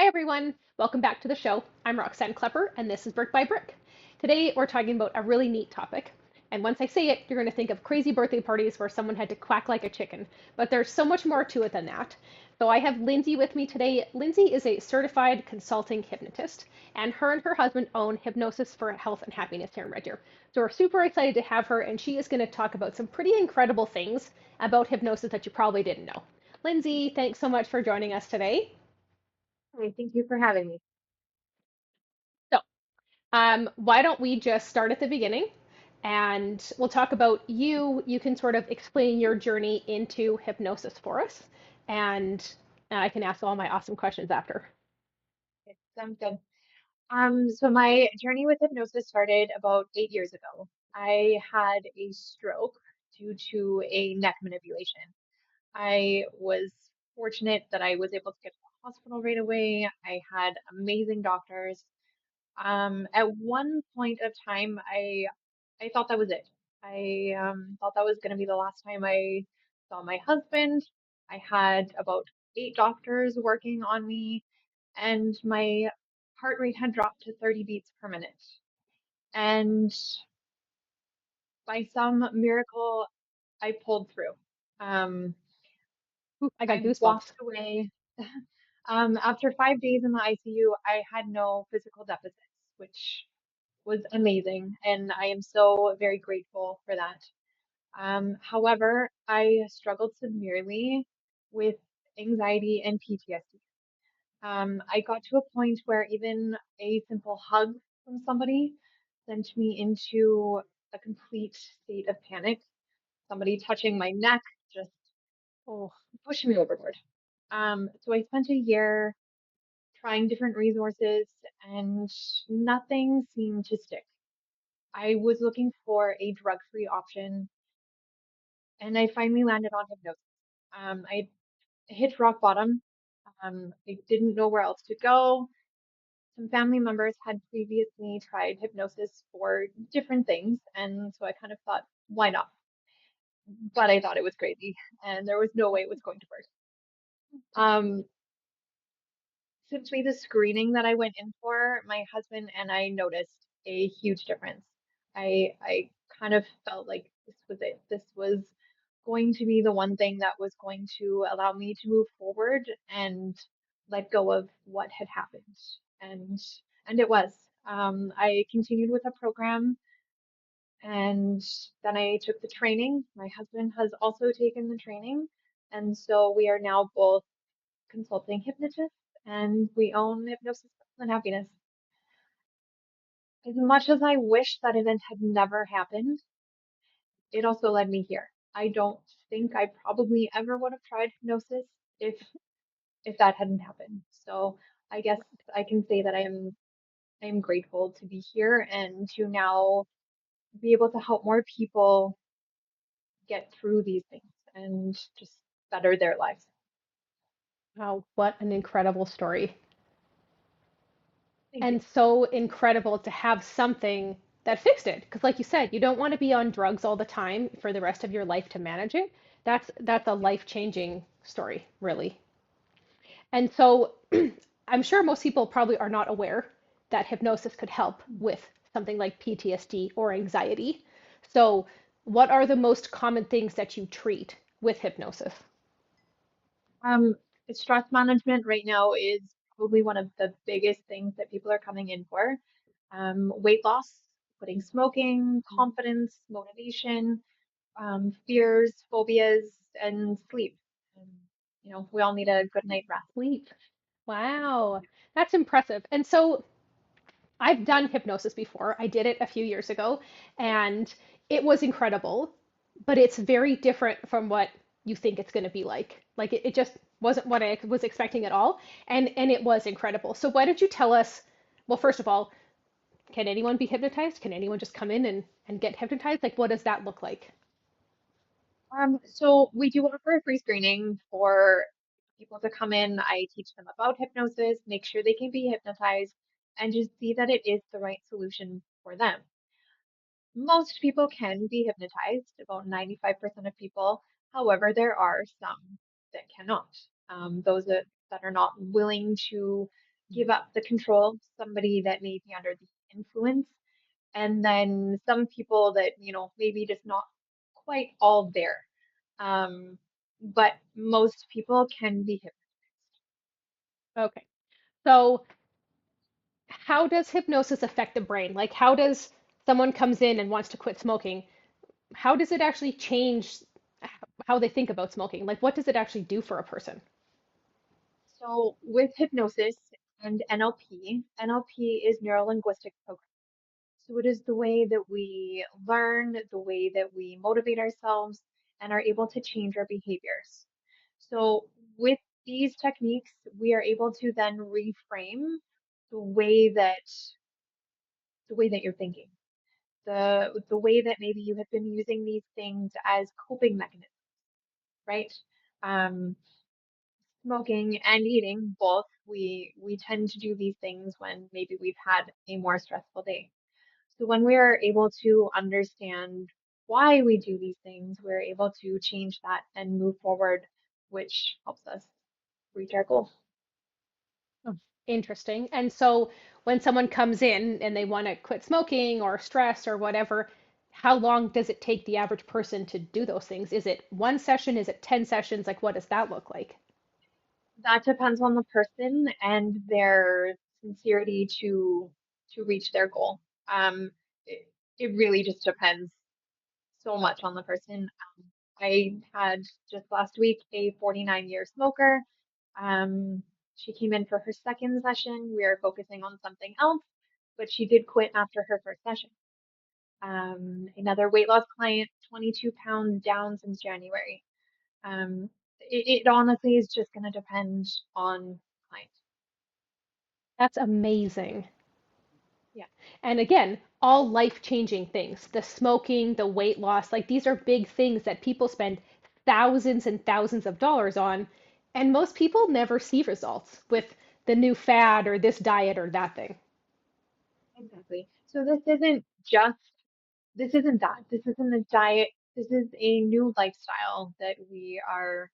Hi everyone, welcome back to the show. I'm Roxann Klepper and this is Brick by Brick. Today we're talking about a really neat topic. And once I say it, you're going to think of crazy birthday parties where someone had to quack like a chicken. But there's so much more to it than that. So I have Lindsay with me today. Lindsay is a certified consulting hypnotist, and her husband own Hypnosis for Health and Happiness here in Red Deer. So we're super excited to have her, and she is going to talk about some pretty incredible things about hypnosis that you probably didn't know. Lindsay, thanks so much for joining us today. Hi, thank you for having me. So, why don't we just start at the beginning and we'll talk about you. You can sort of explain your journey into hypnosis for us, and I can ask all my awesome questions after. It sounds good. So my journey with hypnosis started about 8 years ago. I had a stroke due to a neck manipulation. I was fortunate that I was able to get to the hospital right away. I had amazing doctors. At one point of time, I thought that was it. I thought that was going to be the last time I saw my husband. I had about 8 doctors working on me, and my heart rate had dropped to 30 beats per minute. And by some miracle, I pulled through. Um, Ooh, I got I goosebumps. walked away. After 5 days in the ICU, I had no physical deficits, which was amazing, and I am so very grateful for that. However, I struggled severely with anxiety and PTSD. I got to a point where even a simple hug from somebody sent me into a complete state of panic. Somebody touching my neck just Oh, pushed me overboard. So I spent a year trying different resources and nothing seemed to stick. I was looking for a drug-free option and I finally landed on hypnosis. I hit rock bottom. I didn't know where else to go. Some family members had previously tried hypnosis for different things, and so I kind of thought, why not? But I thought it was crazy, and there was no way it was going to work. Um, Simply the screening that I went in for, my husband and I noticed a huge difference. I kind of felt like this was it. This was going to be the one thing that was going to allow me to move forward and let go of what had happened. And and it was. I continued with the program and then I took the training. My husband has also taken the training. And so we are now both consulting hypnotists and we own Hypnosis and Happiness. As much as I wish that event had never happened, it also led me here. I don't think I probably ever would have tried hypnosis if that hadn't happened. So I guess I can say that I am grateful to be here and to now be able to help more people get through these things and just better their lives. wow, what an incredible story. Thank you. And so incredible to have something that fixed it. Because, like you said, you don't want to be on drugs all the time for the rest of your life to manage it. That's a life-changing story, really. And so I'm sure most people probably are not aware that hypnosis could help with something like PTSD or anxiety. So, what are the most common things that you treat with hypnosis? Um, Stress management right now is probably one of the biggest things that people are coming in for. Weight loss, quitting smoking, confidence, motivation, fears, phobias, and sleep. Um, we all need a good night rest. Sleep. Wow, that's impressive. And so I've done hypnosis before. I did it a few years ago, and it was incredible, but it's very different from what you think it's going to be like. Like it just wasn't what I was expecting at all, and it was incredible. So why don't you tell us, well, first of all, can anyone be hypnotized? Can anyone just come in and get hypnotized? Like what does that look like? So we do offer a free screening for people to come in. I teach them about hypnosis, make sure they can be hypnotized, and just see that it is the right solution for them. Most people can be hypnotized, about 95% of people. However, there are some that cannot. Those that are not willing to give up the control, somebody that may be under the influence, and then some people that, maybe just not quite all there. Um, but most people can be hypnotized. Okay. So, how does hypnosis affect the brain? Like, how does someone comes in and wants to quit smoking? How does it actually change how they think about smoking? Like, what does it actually do for a person? So with hypnosis and NLP, NLP is neuro-linguistic programming. So it is the way that we learn, the way that we motivate ourselves, and are able to change our behaviors. So with these techniques, we are able to then reframe the way that you're thinking, the way that maybe you have been using these things as coping mechanisms, right? Um, Smoking and eating, both, we tend to do these things when maybe we've had a more stressful day. So when we are able to understand why we do these things, we're able to change that and move forward, which helps us reach our goal. Oh, interesting. And so, when someone comes in and they want to quit smoking or stress or whatever, how long does it take the average person to do those things? Is it one session? Is it 10 sessions? Like, what does that look like? That depends on the person and their sincerity to reach their goal. It, it really just depends so much on the person. I had just last week a 49-year smoker. She came in for her second session. We are focusing on something else, but she did quit after her first session. Another weight loss client, 22 pounds down since January. Um, it honestly is just going to depend on client. That's amazing. Yeah, And again, all life-changing things. The smoking, the weight loss, like these are big things that people spend thousands and thousands of dollars on, and most people never see results with the new fad or this diet or that thing. exactly. So this isn't that. This isn't a diet. This is a new lifestyle that we are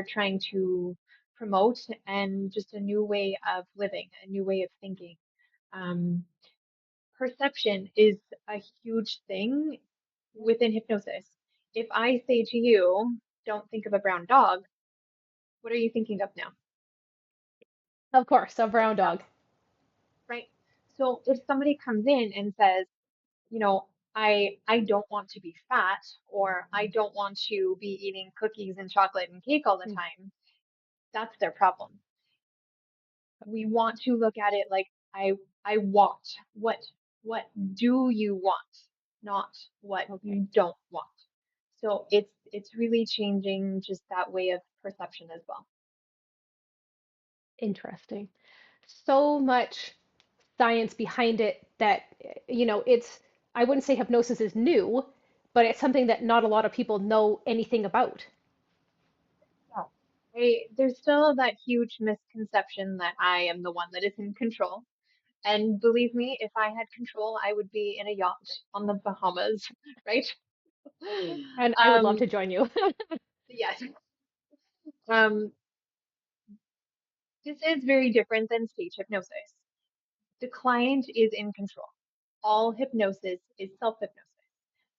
trying to promote and just a new way of living, a new way of thinking. Um, Perception is a huge thing within hypnosis. If I say to you, don't think of a brown dog, what are you thinking of now? Of course, a A brown duck, dog. right? So if somebody comes in and says, I don't want to be fat, or I don't want to be eating cookies and chocolate and cake all the Mm, time, that's their problem. We want to look at it like I want. What do you want? Not what okay, you don't want. So it's really changing just that way of perception as well. interesting. So much science behind it that, it's, I wouldn't say hypnosis is new, but it's something that not a lot of people know anything about. Yeah. There's still that huge misconception that I am the one that is in control. And believe me, if I had control, I would be in a yacht on the Bahamas, right? And I would love Um, to join you. yes. Um, this is very different than stage hypnosis. The client is in control. All hypnosis is self-hypnosis.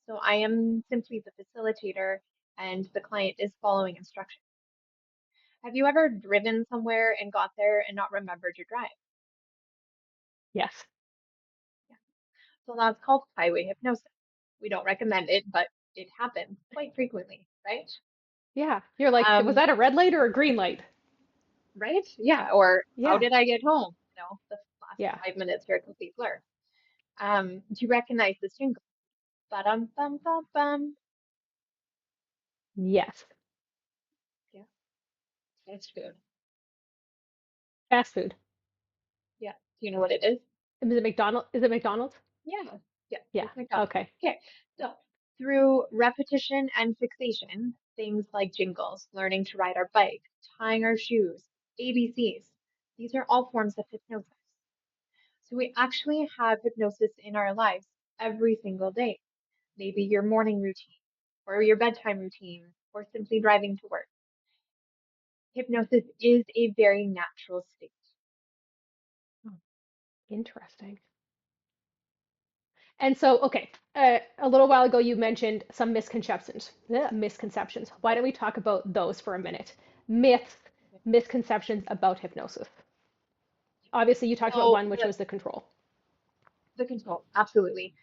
So I am simply the facilitator and the client is following instructions. Have you ever driven somewhere and got there and not remembered your drive? Yes. Yeah. So that's called highway hypnosis. We don't recommend it, but it happens quite frequently, right? Yeah. You're like, was Um, that a red light or a green light? right? Yeah. Or how Yeah. did I get home? The last Yeah. 5 minutes are a complete blur. Do you recognize this jingle? Ba-dum bum bum bum. Yes. Yeah, fast food. Fast food. Yeah. Do you know what it is? Is it McDonald's? Is it McDonald's? Yeah. Yeah, Yeah. it's McDonald's. Okay. Okay. So through repetition and fixation, things like jingles, learning to ride our bike, tying our shoes, ABCs, these are all forms of hypnosis. So we actually have hypnosis in our lives every single day. Maybe your morning routine or your bedtime routine or simply driving to work. Hypnosis is a very natural state. Interesting. And so, okay, a little while ago you mentioned some misconceptions. Misconceptions. Why don't we talk about those for a minute? Myths, misconceptions about hypnosis. Obviously, you talked about So one, which was the control. the control, absolutely.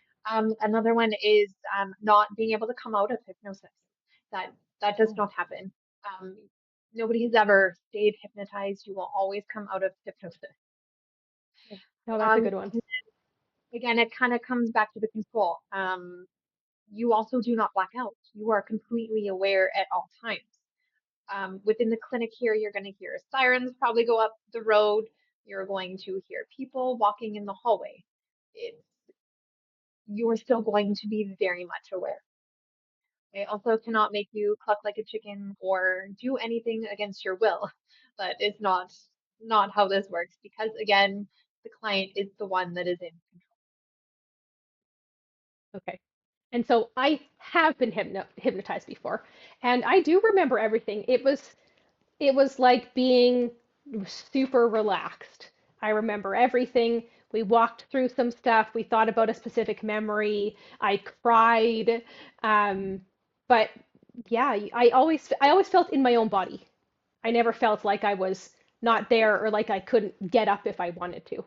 Another one is not being able to come out of hypnosis. That that does Oh, not happen. Um, Nobody has ever stayed hypnotized. You will always come out of hypnosis. okay. No, that's a Um, good one. and again, it kind of comes back to the control. You also do not black out. You are completely aware at all times. Within the clinic here, you're going to hear sirens probably go up the road. You're going to hear people walking in the hallway. It's you're still going to be very much aware. It also cannot make you cluck like a chicken or do anything against your will. But it's not how this works because again, the client is the one that is in Okay. And so I have been hypnotized before, and I do remember everything. It was like being super relaxed. I remember everything. We walked through some stuff. We thought about a specific memory. I cried. Um, but yeah, I always felt in my own body. I never felt like I was not there or like I couldn't get up if I wanted to.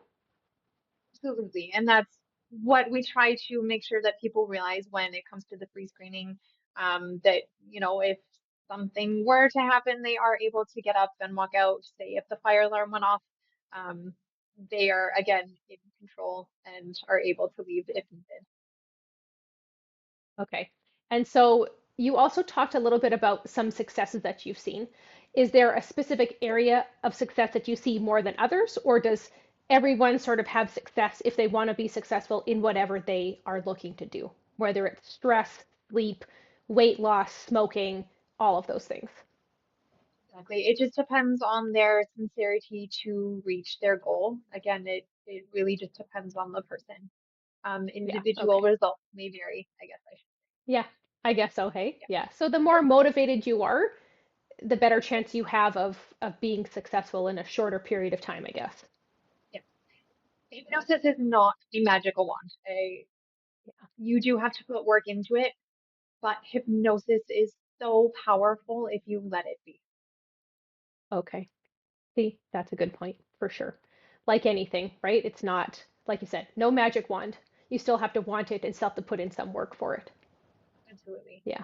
absolutely. And that's what we try to make sure that people realize when it comes to the free screening, that, if something were to happen, they are able to get up and walk out. Say if the fire alarm went off, um, they are again in control and are able to leave if needed. Okay. And so you also talked a little bit about some successes that you've seen. Is there a specific area of success that you see more than others, or does everyone sort of have success if they want to be successful in whatever they are looking to do, whether it's stress, sleep, weight loss, smoking, all of those things? Exactly. It just depends on their sincerity to reach their goal. Again, it really just depends on the person. Yeah, Individual okay. results may vary, I guess I should. Yeah, I guess so, hey? Yeah. Yeah. So the more motivated you are, the better chance you have of being successful in a shorter period of time, I guess. Yeah. Hypnosis is not a magical wand. You do have to put work into it, but hypnosis is so powerful if you let it be. Okay. See, that's a good point for sure. Like anything, right? It's not, like you said, no magic wand. You still have to want it and still have to put in some work for it. Absolutely. Yeah. Yeah.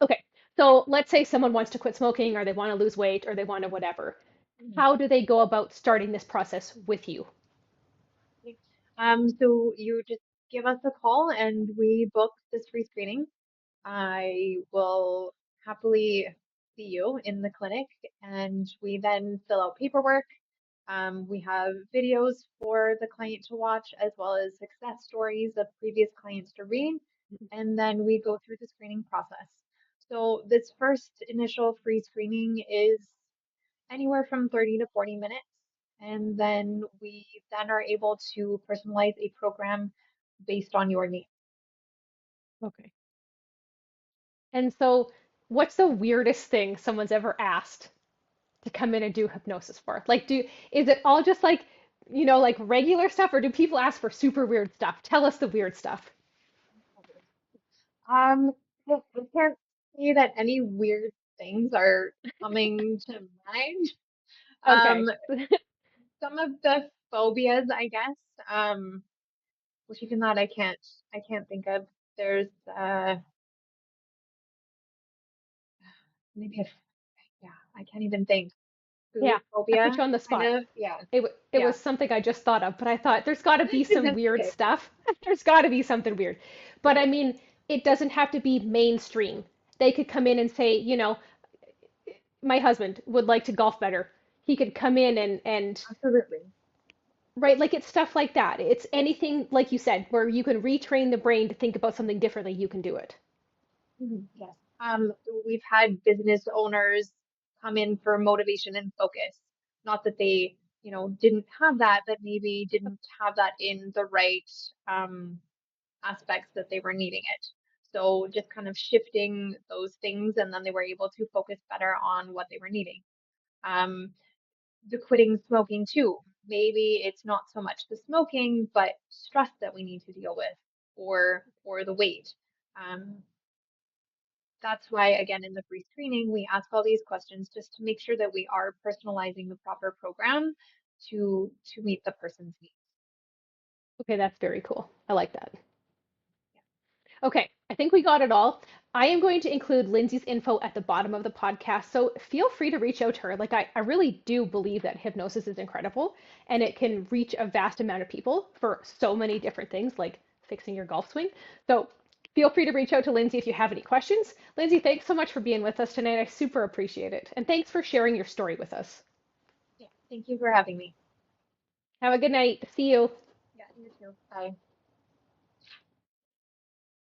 Okay. So let's say someone wants to quit smoking or they want to lose weight or they want to whatever. Mhm. How do they go about starting this process with you? Okay. So you just give us a call and we book this free screening. I will happily see you in the clinic and we then fill out paperwork. We have videos for the client to watch as well as success stories of previous clients to read. And then we go through the screening process. So this first initial free screening is anywhere from 30 to 40 minutes. And then we then are able to personalize a program based on your needs. Okay. And so, what's the weirdest thing someone's ever asked to come in and do hypnosis for? Like, is it all just like, like regular stuff, or do people ask for super weird stuff? Tell us the weird stuff. Um, I can't say that any weird things are coming to mind. Okay. Um, some of the phobias, I guess, which even that I can't think of. There's maybe a, yeah, I can't even think. Food Yeah, I put phobia, you on the kind spot. of, yeah, It yeah. was something I just thought of, but I thought there's got to be some That's weird okay. stuff. There's got to be something weird. But I mean, it doesn't have to be mainstream. They could come in and say, my husband would like to golf better. He could come in and Absolutely. right, like it's stuff like that. It's anything like you said, where you can retrain the brain to think about something differently, you can do it. Yes. We've had business owners come in for motivation and focus. Not that they, didn't have that, but maybe didn't have that in the right aspects that they were needing it. So just kind of shifting those things, and then they were able to focus better on what they were needing. Um, the quitting smoking too. maybe it's not so much the smoking, but stress that we need to deal with, or the weight. Um, that's why, again, in the pre-screening, we ask all these questions just to make sure that we are personalizing the proper program to meet the person's needs. Okay, that's very cool. I like that. Okay, I think we got it all. I am going to include Lindsay's info at the bottom of the podcast, so feel free to reach out to her. Like, I really do believe that hypnosis is incredible and it can reach a vast amount of people for so many different things, like fixing your golf swing. So feel free to reach out to Lindsay if you have any questions. Lindsay, thanks so much for being with us tonight. I super appreciate it. And thanks for sharing your story with us. Yeah, thank you for having me. Have a good night. See you. Yeah, you too. Bye.